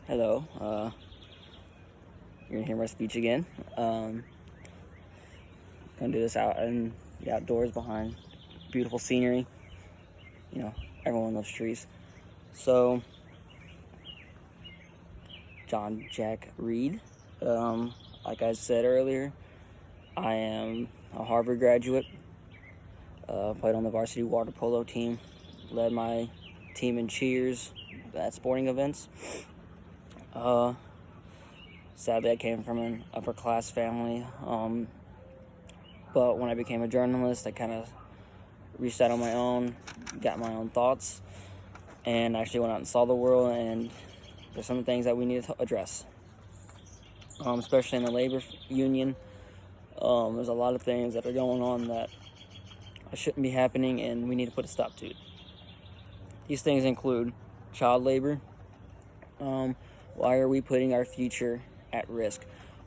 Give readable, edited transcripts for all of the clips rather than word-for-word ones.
Hello. You're gonna hear my speech again. Gonna do this out in the outdoors behind beautiful scenery. You know, everyone loves trees. So, John Jack Reed. Like I said earlier, I am a Harvard graduate. Played on the varsity water polo team. Led my team in cheers at sporting events. Sadly, I came from an upper class family. But when I became a journalist, I kind of reached out on my own, got my own thoughts, and actually went out and saw the world. And there's some things that we need to address, especially in the labor union. There's a lot of things that are going on that shouldn't be happening, and we need to put a stop to it. These things include child labor. Why are we putting our future at risk?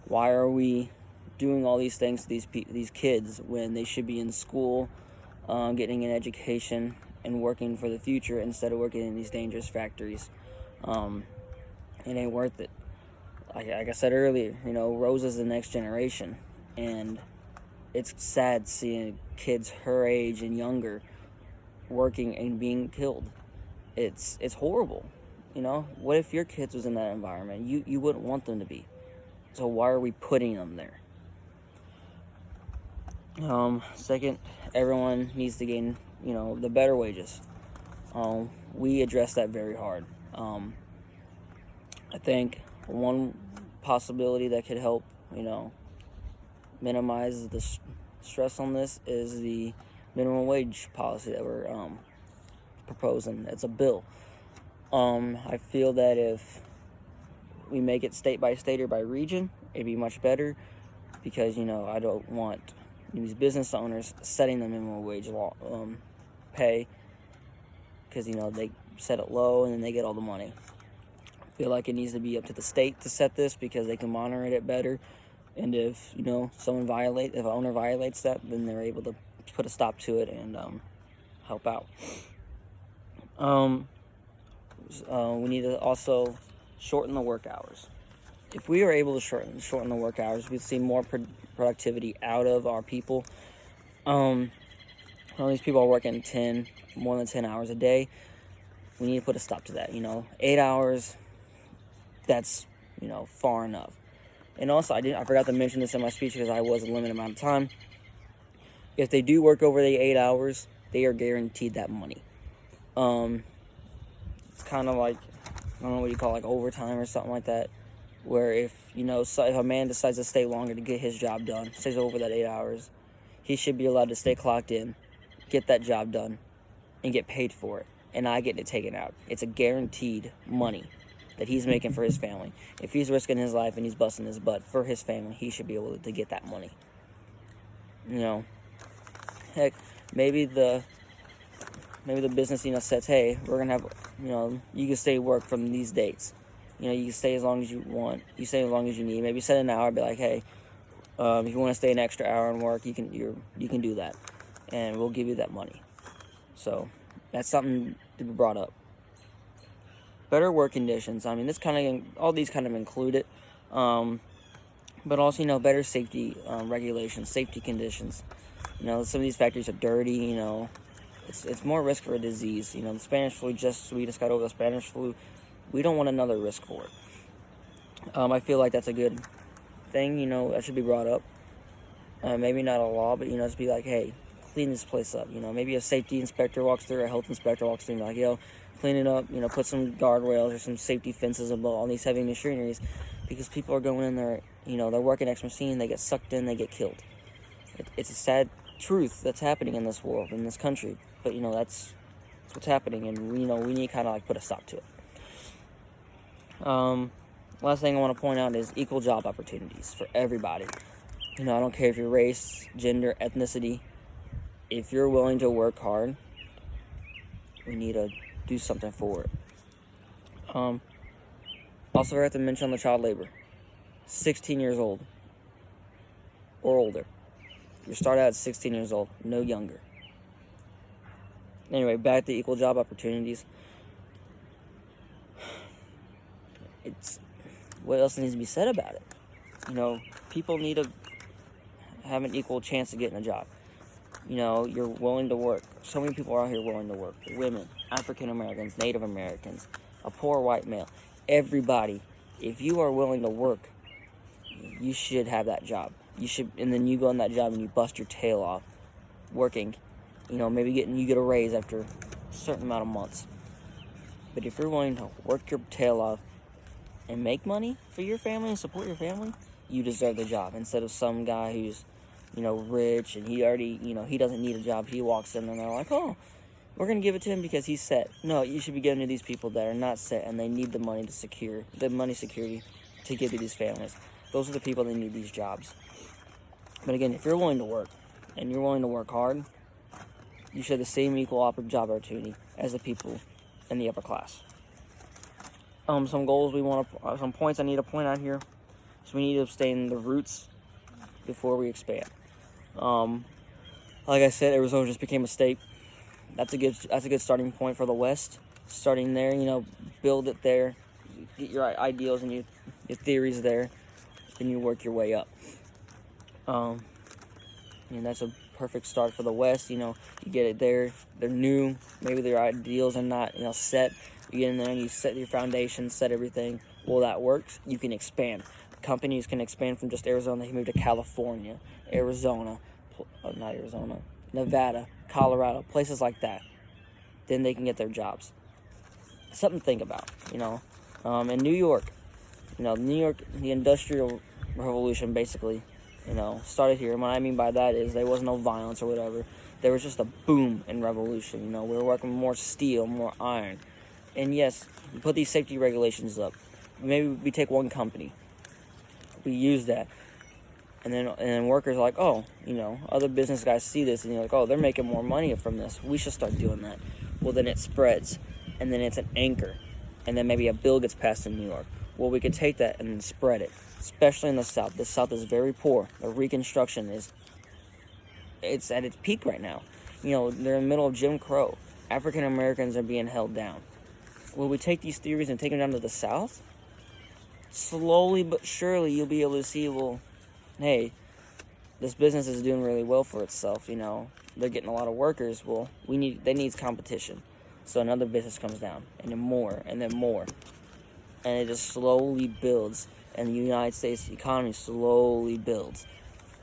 Why are we doing all these things to these kids when they should be in school, getting an education and working for the future instead of working in these dangerous factories? It ain't worth it. Like I said earlier, Rosa's the next generation, and it's sad seeing kids her age and younger working and being killed. It's horrible. What if your kids was in that environment? You wouldn't want them to be. So why are we putting them there? Second, everyone needs to gain, the better wages. We address that very hard. I think one possibility that could help, minimize the stress on this is the minimum wage policy that we're proposing. It's a bill. I feel that if we make it state by state or by region, it'd be much better because, I don't want these business owners setting the minimum wage pay because, they set it low and then they get all the money. I feel like it needs to be up to the state to set this because they can monitor it better. And if, if an owner violates that, then they're able to put a stop to it and help out. We need to also shorten the work hours. If we are able to shorten the work hours, we'd see more productivity out of our people. All these people are working more than 10 hours a day. We need to put a stop to that. 8 hours, that's, far enough. And also, I forgot to mention this in my speech because I was a limited amount of time. If they do work over the 8 hours, they are guaranteed that money. It's kind of like, I don't know what you call it, like overtime or something like that, where if a man decides to stay longer to get his job done, stays over that 8 hours, he should be allowed to stay clocked in, get that job done, and get paid for it, and not get it taken out. It's a guaranteed money that he's making for his family. If he's risking his life and he's busting his butt for his family, he should be able to get that money. Heck, maybe the business, says, hey, we're going to have, you can stay work from these dates. You can stay as long as you want. You stay as long as you need. Maybe set an hour, be like, hey, if you want to stay an extra hour and work, you can do that. And we'll give you that money. So that's something to be brought up. Better work conditions. I mean, all these kind of include it. But also, better safety regulations, safety conditions. Some of these factories are dirty, It's more risk for a disease. The Spanish flu, we just got over the Spanish flu. We don't want another risk for it. I feel like that's a good thing, that should be brought up. Maybe not a law, but, just be like, hey, clean this place up. Maybe a safety inspector walks through, a health inspector walks through, and like, clean it up, put some guardrails or some safety fences above all these heavy machineries because people are going in there, they're working X machine, they get sucked in, they get killed. It's a sad truth that's happening in this world, in this country. But, that's what's happening, and, we need to kind of, put a stop to it. Last thing I want to point out is equal job opportunities for everybody. I don't care if you're race, gender, ethnicity. If you're willing to work hard, we need to do something for it. Also, I have to mention the child labor. 16 years old or older. You start out at 16 years old, no younger. Anyway, back to equal job opportunities. it's what else needs to be said about it? People need to have an equal chance of getting a job. You're willing to work. So many people are out here willing to work. Women, African Americans, Native Americans, a poor white male, everybody. If you are willing to work, you should have that job. And then you go on that job and you bust your tail off working. Maybe you get a raise after a certain amount of months. But if you're willing to work your tail off and make money for your family and support your family, you deserve the job. Instead of some guy who's, rich and he already, he doesn't need a job. He walks in and they're like, oh, we're going to give it to him because he's set. No, you should be giving to these people that are not set and they need the money security to give to these families. Those are the people that need these jobs. But again, if you're willing to work and you're willing to work hard, you should have the same equal job opportunity as the people in the upper class. Some goals some points I need to point out here. So we need to abstain the roots before we expand. Like I said, Arizona just became a state. That's a good starting point for the West. Starting there, build it there, get your ideals and your theories there, then you work your way up. That's a perfect start for the West. You get it there. They're new. Maybe their ideals are not set. You get in there and you set your foundation, set everything. Well, that works. You can expand. Companies can expand from just Arizona. They can move to California, Nevada, Colorado, places like that. Then they can get their jobs. Something to think about, In New York, the Industrial Revolution basically, started here. And what I mean by that is there was no violence or whatever. There was just a boom in revolution. We were working with more steel, more iron. And yes, we put these safety regulations up. Maybe we take one company. We use that. And then workers are like, oh, other business guys see this and you're like, oh, they're making more money from this. We should start doing that. Well, then it spreads. And then it's an anchor. And then maybe a bill gets passed in New York. Well, we could take that and then spread it, especially in the South. The South is very poor. The Reconstruction it's at its peak right now. They're in the middle of Jim Crow. African Americans are being held down. Will we take these theories and take them down to the South? Slowly but surely you'll be able to see, well, hey, this business is doing really well for itself, They're getting a lot of workers. Well, they need competition. So another business comes down, and then more, and then more. And it just slowly builds. And the United States economy slowly builds.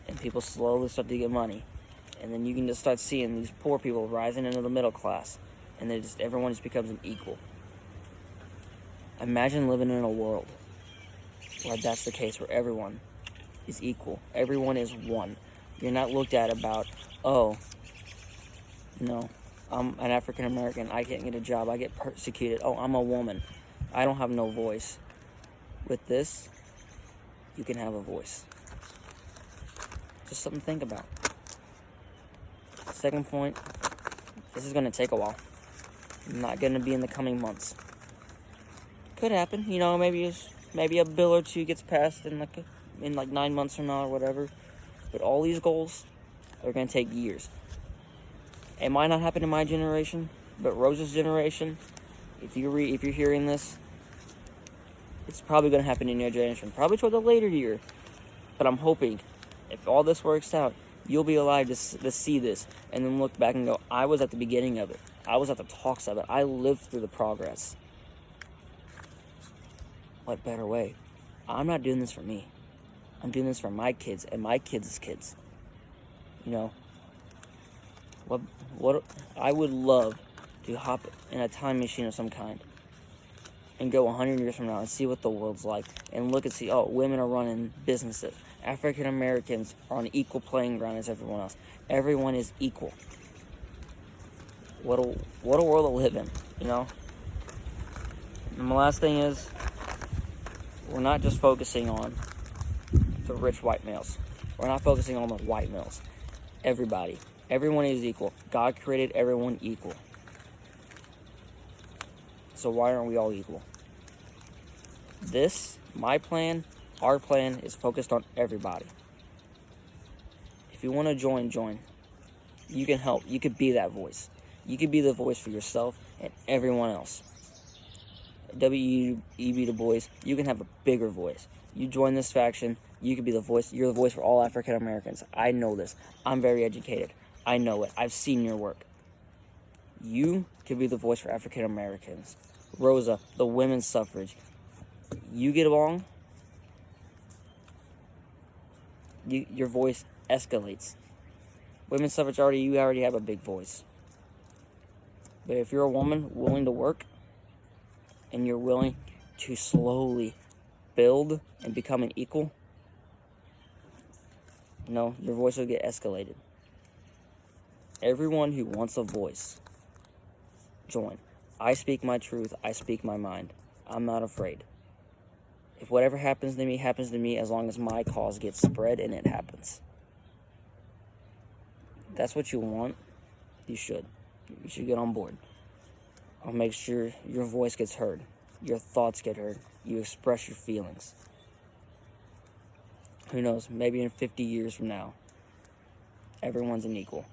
And people slowly start to get money. And then you can just start seeing these poor people rising into the middle class. And everyone just becomes an equal. Imagine living in a world where that's the case, where everyone is equal. Everyone is one. You're not looked at about, oh, I'm an African American, I can't get a job, I get persecuted. Oh, I'm a woman, I don't have no voice. With this, you can have a voice. Just something to think about. Second point, this is going to take a while. Not going to be in the coming months. Could happen, maybe a bill or two gets passed in like 9 months from now or whatever. But all these goals are going to take years. It might not happen in my generation, but Rose's generation, if you're hearing this, it's probably going to happen in your generation. Probably toward the later year. But I'm hoping, if all this works out, you'll be alive to see this and then look back and go, I was at the beginning of it. I was at the talks of it. I lived through the progress. What better way? I'm not doing this for me. I'm doing this for my kids and my kids' kids. What I would love to hop in a time machine of some kind and go 100 years from now and see what the world's like and look and see, oh, women are running businesses. African Americans are on equal playing ground as everyone else. Everyone is equal. What a world to live in, And the last thing is, we're not just focusing on the rich white males. We're not focusing on the white males. Everybody. Everyone is equal. God created everyone equal. So why aren't we all equal? My plan, our plan is focused on everybody. If you want to join. You can help. You could be that voice. You could be the voice for yourself and everyone else. W.E.B. Du Bois, you can have a bigger voice. You join this faction, you could be the voice. You're the voice for all African Americans. I know this. I'm very educated. I know it. I've seen your work. You could be the voice for African Americans. Rosa, the women's suffrage. You get along, your voice escalates. Women's suffrage you already have a big voice. But if you're a woman willing to work, and you're willing to slowly build and become an equal, no, your voice will get escalated. Everyone who wants a voice, join. I speak my truth. I speak my mind. I'm not afraid. If whatever happens to me as long as my cause gets spread and it happens. If that's what you want, you should. You should get on board. I'll make sure your voice gets heard. Your thoughts get heard. You express your feelings. Who knows, maybe in 50 years from now, everyone's an equal.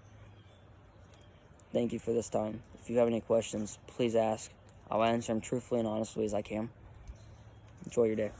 Thank you for this time. If you have any questions, please ask. I'll answer them truthfully and honestly as I can. Enjoy your day.